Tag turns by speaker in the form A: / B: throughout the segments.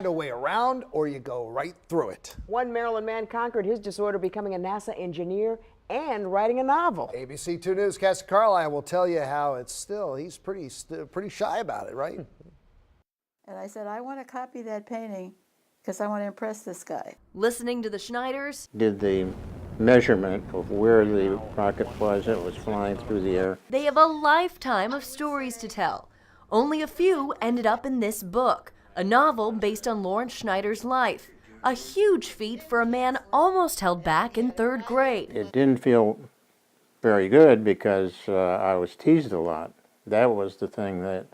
A: a way around or you go right through it.
B: One Maryland man conquered his disorder, becoming a NASA engineer and writing a novel.
A: ABC 2 News' Cassie Carlisle will tell you how he's pretty shy about it, right?
C: And I said, I want to copy that painting because I want to impress this guy.
D: Listening to the Schneiders,
E: Did the measurement of where the rocket was that was flying through the air.
D: they have a lifetime of stories to tell. Only a few ended up in this book, a novel based on Lawrence Schneider's life. A huge feat for a man almost held back in 3rd grade.
E: It didn't feel very good because I was teased a lot. That was the thing that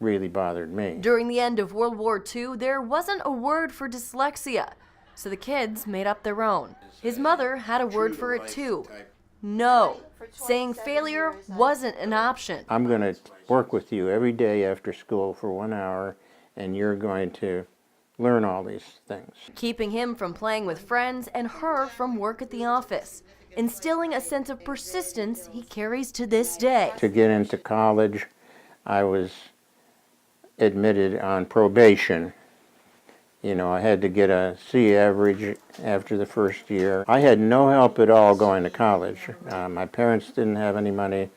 E: really bothered me.
D: During the end of World War II, there wasn't a word for dyslexia, so the kids made up their own. His mother had a word for it too. No. Saying failure wasn't an option.
E: I'm going to work with you every day after school for 1 hour, and you're going to learn all these things.
D: Keeping him from playing with friends and her from work at the office. Instilling a sense of persistence he carries to this day.
E: To get into college, I was admitted on probation. You know, I had to get a C average after the first year. I had no help at all going to college. My parents didn't have any money,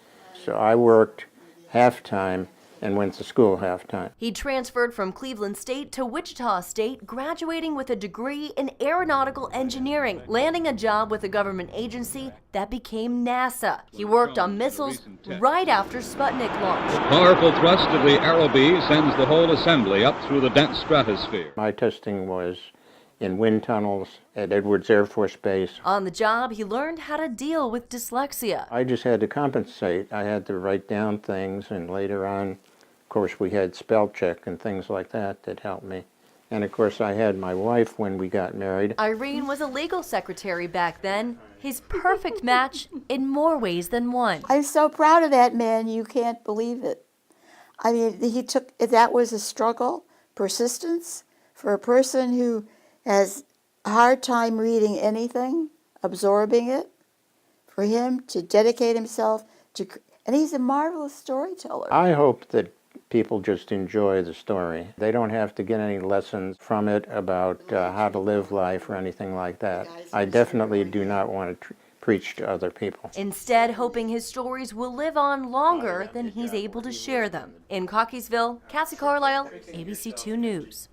E: so I worked half-time and went to school half-time.
D: He transferred from Cleveland State to Wichita State, graduating with a degree in aeronautical engineering, landing a job with a government agency that became NASA. He worked on missiles right after Sputnik launched.
F: The powerful thrust of the Aerobee sends the whole assembly up through the dense stratosphere.
E: My testing was in wind tunnels at Edwards Air Force Base.
D: On the job, he learned how to deal with dyslexia.
E: I just had to compensate. I had to write down things, and later on, of course, we had spell check and things like that that helped me. And of course, I had my wife when we got married.
D: Irene was a legal secretary back then, his perfect match in more ways than one.
C: I'm so proud of that man, you can't believe it. I mean, that was a struggle, persistence, for a person who has a hard time reading anything, absorbing it, for him to dedicate himself to, and he's a marvelous storyteller.
E: I hope that people just enjoy the story. They don't have to get any lessons from it about how to live life or anything like that. I definitely do not want to preach to other people.
D: Instead, hoping his stories will live on longer than he's able to share them. In Cockeysville, Cassie Carlisle, ABC 2 News.